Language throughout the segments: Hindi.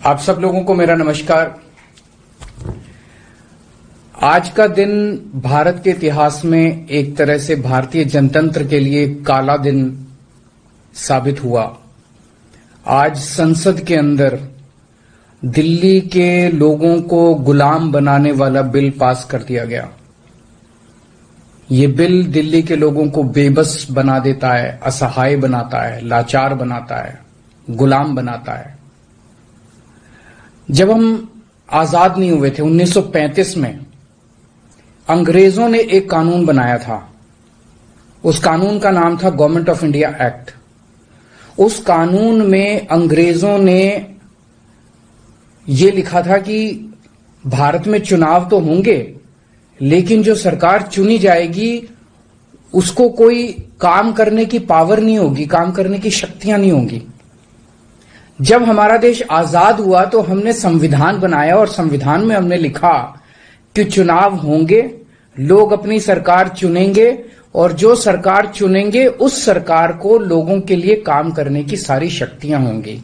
आप सब लोगों को मेरा नमस्कार। आज का दिन भारत के इतिहास में एक तरह से भारतीय जनतंत्र के लिए काला दिन साबित हुआ। आज संसद के अंदर दिल्ली के लोगों को गुलाम बनाने वाला बिल पास कर दिया गया। ये बिल दिल्ली के लोगों को बेबस बना देता है, असहाय बनाता है, लाचार बनाता है, गुलाम बनाता है। जब हम आजाद नहीं हुए थे 1935 में, अंग्रेजों ने एक कानून बनाया था। उस कानून का नाम था गवर्नमेंट ऑफ इंडिया एक्ट। उस कानून में अंग्रेजों ने ये लिखा था कि भारत में चुनाव तो होंगे, लेकिन जो सरकार चुनी जाएगी उसको कोई काम करने की पावर नहीं होगी, काम करने की शक्तियां नहीं होंगी। जब हमारा देश आजाद हुआ तो हमने संविधान बनाया और संविधान में हमने लिखा कि चुनाव होंगे, लोग अपनी सरकार चुनेंगे और जो सरकार चुनेंगे उस सरकार को लोगों के लिए काम करने की सारी शक्तियां होंगी।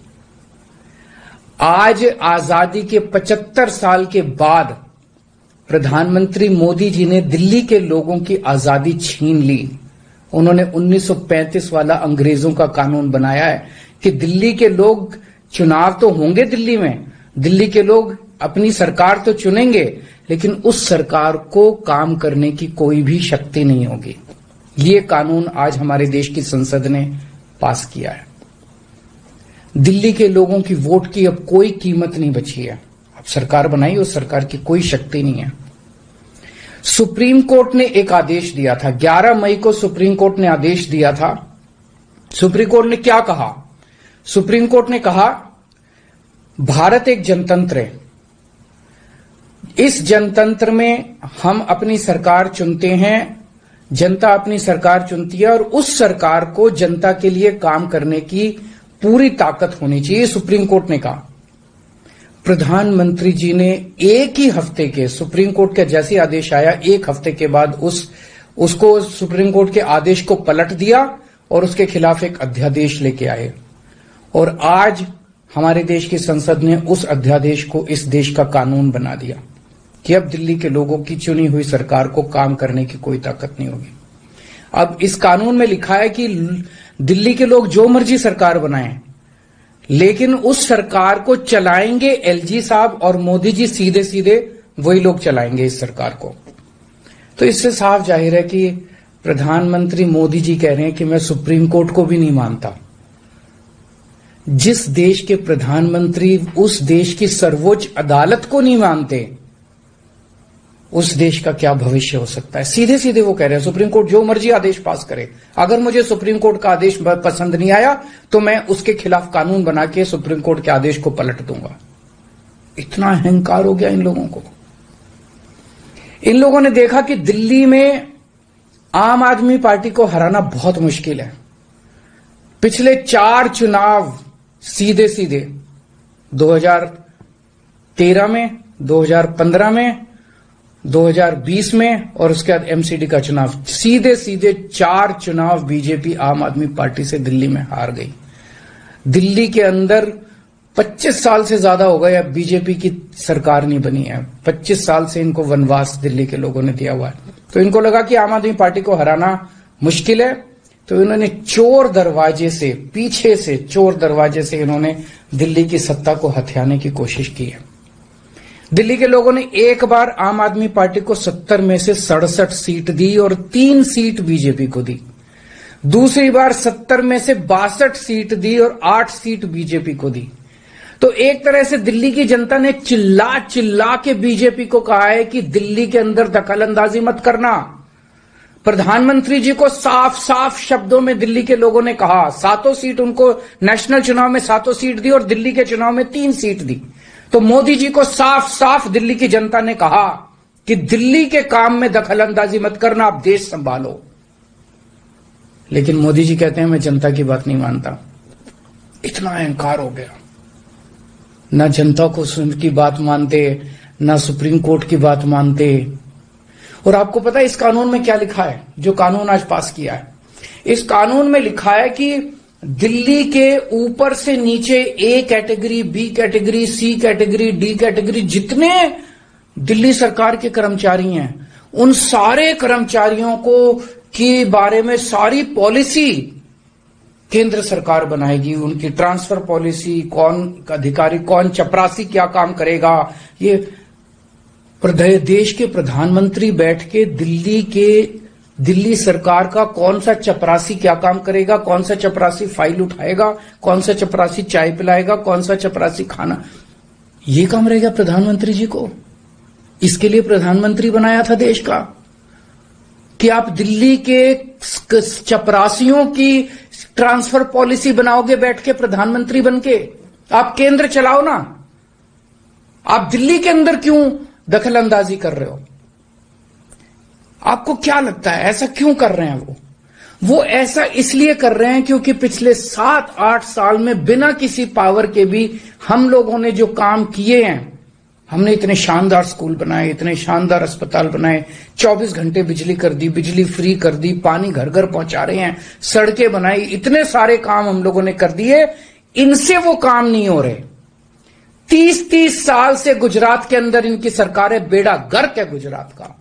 आज आजादी के 75 साल के बाद प्रधानमंत्री मोदी जी ने दिल्ली के लोगों की आजादी छीन ली। उन्होंने 1935 वाला अंग्रेजों का कानून बनाया है कि दिल्ली के लोग चुनाव तो होंगे, दिल्ली के लोग अपनी सरकार तो चुनेंगे, लेकिन उस सरकार को काम करने की कोई भी शक्ति नहीं होगी। ये कानून आज हमारे देश की संसद ने पास किया है। दिल्ली के लोगों की वोट की अब कोई कीमत नहीं बची है। अब सरकार बनाई, उस सरकार की कोई शक्ति नहीं है। सुप्रीम कोर्ट ने एक आदेश दिया था, 11 मई को सुप्रीम कोर्ट ने आदेश दिया था। सुप्रीम कोर्ट ने क्या कहा? सुप्रीम कोर्ट ने कहा भारत एक जनतंत्र है। इस जनतंत्र में हम अपनी सरकार चुनते हैं, जनता अपनी सरकार चुनती है और उस सरकार को जनता के लिए काम करने की पूरी ताकत होनी चाहिए, सुप्रीम कोर्ट ने कहा। प्रधानमंत्री जी ने एक ही हफ्ते के, सुप्रीम कोर्ट का जैसे आदेश आया, एक हफ्ते के बाद उसको सुप्रीम कोर्ट के आदेश को पलट दिया और उसके खिलाफ एक अध्यादेश लेके आए। और आज हमारे देश की संसद ने उस अध्यादेश को इस देश का कानून बना दिया कि अब दिल्ली के लोगों की चुनी हुई सरकार को काम करने की कोई ताकत नहीं होगी। अब इस कानून में लिखा है कि दिल्ली के लोग जो मर्जी सरकार बनाएं, लेकिन उस सरकार को चलाएंगे एलजी साहब और मोदी जी, सीधे सीधे वही लोग चलाएंगे इस सरकार को। तो इससे साफ जाहिर है कि प्रधानमंत्री मोदी जी कह रहे हैं कि मैं सुप्रीम कोर्ट को भी नहीं मानता। जिस देश के प्रधानमंत्री उस देश की सर्वोच्च अदालत को नहीं मानते, उस देश का क्या भविष्य हो सकता है? सीधे सीधे वो कह रहे हैं सुप्रीम कोर्ट जो मर्जी आदेश पास करे, अगर मुझे सुप्रीम कोर्ट का आदेश पसंद नहीं आया तो मैं उसके खिलाफ कानून बना के सुप्रीम कोर्ट के आदेश को पलट दूंगा। इतना अहंकार हो गया इन लोगों को। इन लोगों ने देखा कि दिल्ली में आम आदमी पार्टी को हराना बहुत मुश्किल है। पिछले 4 चुनाव सीधे सीधे 2013 में, 2015 में, 2020 में और उसके बाद एमसीडी का चुनाव, सीधे सीधे 4 चुनाव बीजेपी आम आदमी पार्टी से दिल्ली में हार गई। दिल्ली के अंदर 25 साल से ज्यादा हो गए अब बीजेपी की सरकार नहीं बनी है। 25 साल से इनको वनवास दिल्ली के लोगों ने दिया हुआ है। तो इनको लगा कि आम आदमी पार्टी को हराना मुश्किल है, तो इन्होंने चोर दरवाजे से, पीछे से चोर दरवाजे से इन्होंने दिल्ली की सत्ता को हथियाने की कोशिश की है। दिल्ली के लोगों ने एक बार आम आदमी पार्टी को 70 में से 67 सीट दी और 3 सीट बीजेपी को दी। दूसरी बार 70 में से 62 सीट दी और 8 सीट बीजेपी को दी। तो एक तरह से दिल्ली की जनता ने चिल्ला चिल्ला के बीजेपी को कहा है कि दिल्ली के अंदर दखलंदाजी मत करना। प्रधानमंत्री जी को साफ साफ शब्दों में दिल्ली के लोगों ने कहा, 7 सीट उनको नेशनल चुनाव में 7 सीट दी और दिल्ली के चुनाव में 3 सीट दी। तो मोदी जी को साफ साफ दिल्ली की जनता ने कहा कि दिल्ली के काम में दखलंदाजी मत करना, आप देश संभालो। लेकिन मोदी जी कहते हैं मैं जनता की बात नहीं मानता। इतना अहंकार हो गया, ना जनता को की बात मानते, ना सुप्रीम कोर्ट की बात मानते। और आपको पता है इस कानून में क्या लिखा है, जो कानून आज पास किया है? इस कानून में लिखा है कि दिल्ली के ऊपर से नीचे A category, B category, C category, D category, जितने दिल्ली सरकार के कर्मचारी हैं, उन सारे कर्मचारियों को के बारे में सारी पॉलिसी केंद्र सरकार बनाएगी। उनकी ट्रांसफर पॉलिसी, कौन अधिकारी, कौन चपरासी क्या काम करेगा, ये देश के प्रधानमंत्री बैठ के दिल्ली सरकार का कौन सा चपरासी क्या काम करेगा, कौन सा चपरासी फाइल उठाएगा, कौन सा चपरासी चाय पिलाएगा, कौन सा चपरासी खाना, ये काम रहेगा प्रधानमंत्री जी को। इसके लिए प्रधानमंत्री बनाया था देश का कि आप दिल्ली के चपरासियों की ट्रांसफर पॉलिसी बनाओगे बैठ के प्रधानमंत्री बनके। आप केंद्र चलाओ ना, आप दिल्ली के अंदर क्यों दखल अंदाजी कर रहे हो? आपको क्या लगता है ऐसा क्यों कर रहे हैं? वो ऐसा इसलिए कर रहे हैं क्योंकि पिछले 7-8 साल में बिना किसी पावर के भी हम लोगों ने जो काम किए हैं, हमने इतने शानदार स्कूल बनाए, इतने शानदार अस्पताल बनाए, 24 घंटे बिजली कर दी, बिजली फ्री कर दी, पानी घर घर पहुंचा रहे हैं, सड़कें बनाई, इतने सारे काम हम लोगों ने कर दिए। इनसे वो काम नहीं हो रहे। 30-30 साल से गुजरात के अंदर इनकी सरकार है, बेड़ा गर्क है गुजरात का।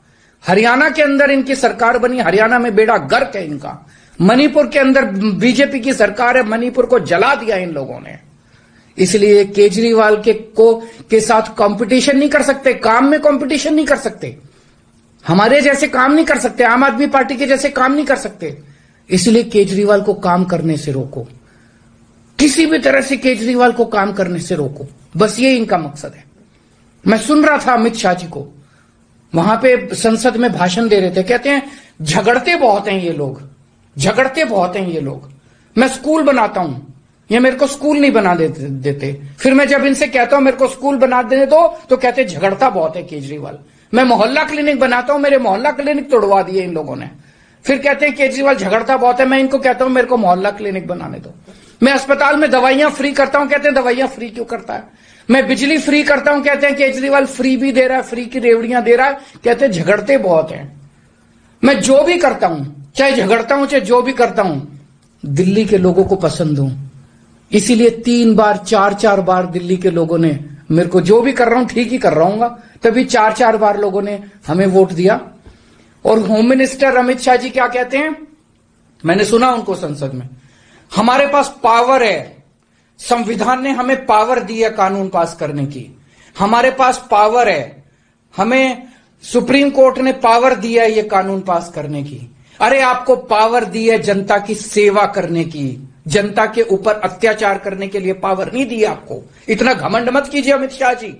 हरियाणा के अंदर इनकी सरकार बनी, हरियाणा में बेड़ा गर्क है इनका। मणिपुर के अंदर बीजेपी की सरकार है, मणिपुर को जला दिया इन लोगों ने। इसलिए केजरीवाल के साथ कंपटीशन नहीं कर सकते, काम में कंपटीशन नहीं कर सकते, हमारे जैसे काम नहीं कर सकते, आम आदमी पार्टी के जैसे काम नहीं कर सकते। इसलिए केजरीवाल को काम करने से रोको, किसी भी तरह से केजरीवाल को काम करने से रोको, बस ये इनका मकसद है। मैं सुन रहा था अमित शाह जी को, वहां पे संसद में भाषण दे रहे थे, कहते हैं झगड़ते बहुत हैं ये लोग, झगड़ते बहुत हैं ये लोग। मैं स्कूल बनाता हूं, ये मेरे को स्कूल नहीं बना देते। फिर मैं जब इनसे कहता हूं मेरे को स्कूल बना देने दो, तो कहते झगड़ता बहुत है केजरीवाल। मैं मोहल्ला क्लिनिक बनाता हूं, मेरे मोहल्ला क्लिनिक तोड़वा दिए इन लोगों ने। फिर कहते हैं केजरीवाल झगड़ता बहुत है, मैं इनको कहता हूं मेरे को मोहल्ला क्लिनिक बनाने दो। मैं अस्पताल में दवाइयां फ्री करता हूं, कहते हैं दवाइयां फ्री क्यों करता है। मैं बिजली फ्री करता हूं, कहते हैं केजरीवाल फ्री भी दे रहा है, फ्री की रेवड़ियां दे रहा है, कहते हैं झगड़ते बहुत हैं। मैं जो भी करता हूं, चाहे झगड़ता हूं चाहे जो भी करता हूं, दिल्ली के लोगों को पसंद हूं। इसीलिए 3 बार 4-4 बार दिल्ली के लोगों ने मेरे को, जो भी कर रहा हूं ठीक ही कर रहा हूं, तभी 4-4 बार लोगों ने हमें वोट दिया। और होम मिनिस्टर अमित शाह जी क्या कहते हैं, मैंने सुना उनको संसद में, हमारे पास पावर है, संविधान ने हमें पावर दी है कानून पास करने की, हमारे पास पावर है, हमें सुप्रीम कोर्ट ने पावर दिया है ये कानून पास करने की। अरे आपको पावर दी है जनता की सेवा करने की, जनता के ऊपर अत्याचार करने के लिए पावर नहीं दी आपको। इतना घमंड मत कीजिए अमित शाह जी।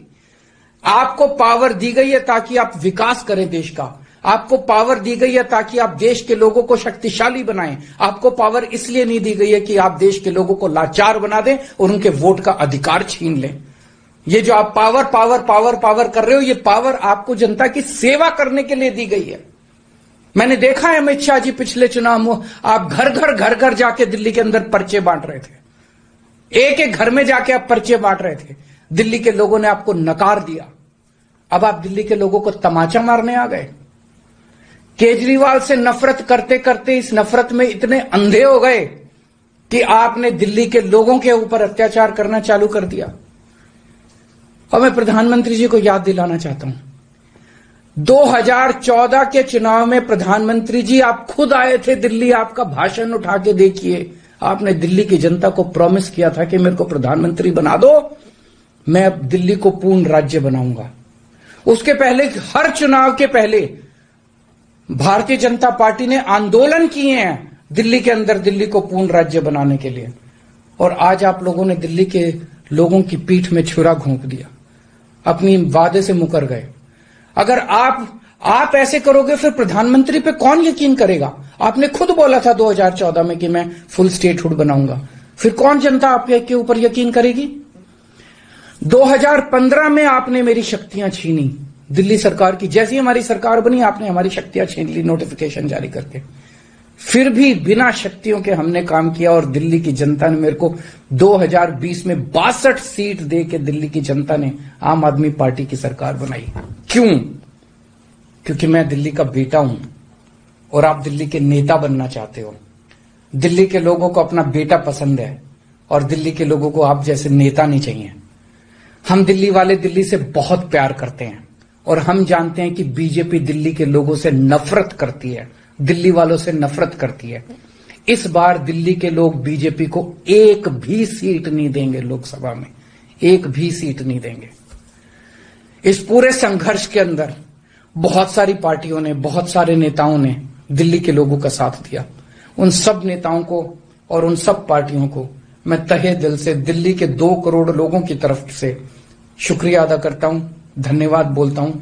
आपको पावर दी गई है ताकि आप विकास करें देश का, आपको पावर दी गई है ताकि आप देश के लोगों को शक्तिशाली बनाएं। आपको पावर इसलिए नहीं दी गई है कि आप देश के लोगों को लाचार बना दें और उनके वोट का अधिकार छीन लें। ये जो आप पावर पावर पावर पावर कर रहे हो, ये पावर आपको जनता की सेवा करने के लिए दी गई है। मैंने देखा है अमित शाह जी पिछले चुनाव में आप घर घर जाके दिल्ली के अंदर पर्चे बांट रहे थे, एक एक घर में जाके आप पर्चे बांट रहे थे। दिल्ली के लोगों ने आपको नकार दिया। अब आप दिल्ली के लोगों को तमाचा मारने आ गए। केजरीवाल से नफरत करते करते इस नफरत में इतने अंधे हो गए कि आपने दिल्ली के लोगों के ऊपर अत्याचार करना चालू कर दिया। और मैं प्रधानमंत्री जी को याद दिलाना चाहता हूं, 2014 के चुनाव में प्रधानमंत्री जी आप खुद आए थे दिल्ली, आपका भाषण उठा के देखिए। आपने दिल्ली की जनता को प्रॉमिस किया था कि मेरे को प्रधानमंत्री बना दो, मैं अब दिल्ली को पूर्ण राज्य बनाऊंगा। उसके पहले, हर चुनाव के पहले भारतीय जनता पार्टी ने आंदोलन किए हैं दिल्ली के अंदर दिल्ली को पूर्ण राज्य बनाने के लिए। और आज आप लोगों ने दिल्ली के लोगों की पीठ में छुरा घोंप दिया, अपनी वादे से मुकर गए। अगर आप ऐसे करोगे फिर प्रधानमंत्री पे कौन यकीन करेगा? आपने खुद बोला था 2014 में कि मैं फुल स्टेटहुड बनाऊंगा, फिर कौन जनता आपके ऊपर यकीन करेगी? 2015 में आपने मेरी शक्तियां छीनी दिल्ली सरकार की, जैसी हमारी सरकार बनी आपने हमारी शक्तियां छीन ली नोटिफिकेशन जारी करके। फिर भी बिना शक्तियों के हमने काम किया और दिल्ली की जनता ने मेरे को 2020 में 62 सीट दे के दिल्ली की जनता ने आम आदमी पार्टी की सरकार बनाई। क्यों? क्योंकि मैं दिल्ली का बेटा हूं और आप दिल्ली के नेता बनना चाहते हो। दिल्ली के लोगों को अपना बेटा पसंद है और दिल्ली के लोगों को आप जैसे नेता नहीं चाहिए। हम दिल्ली वाले दिल्ली से बहुत प्यार करते हैं और हम जानते हैं कि बीजेपी दिल्ली के लोगों से नफरत करती है, दिल्ली वालों से नफरत करती है। इस बार दिल्ली के लोग बीजेपी को एक भी सीट नहीं देंगे, लोकसभा में एक भी सीट नहीं देंगे। इस पूरे संघर्ष के अंदर बहुत सारी पार्टियों ने, बहुत सारे नेताओं ने दिल्ली के लोगों का साथ दिया। उन सब नेताओं को और उन सब पार्टियों को मैं तहे दिल से दिल्ली के 2 करोड़ लोगों की तरफ से शुक्रिया अदा करता हूं, धन्यवाद बोलता हूं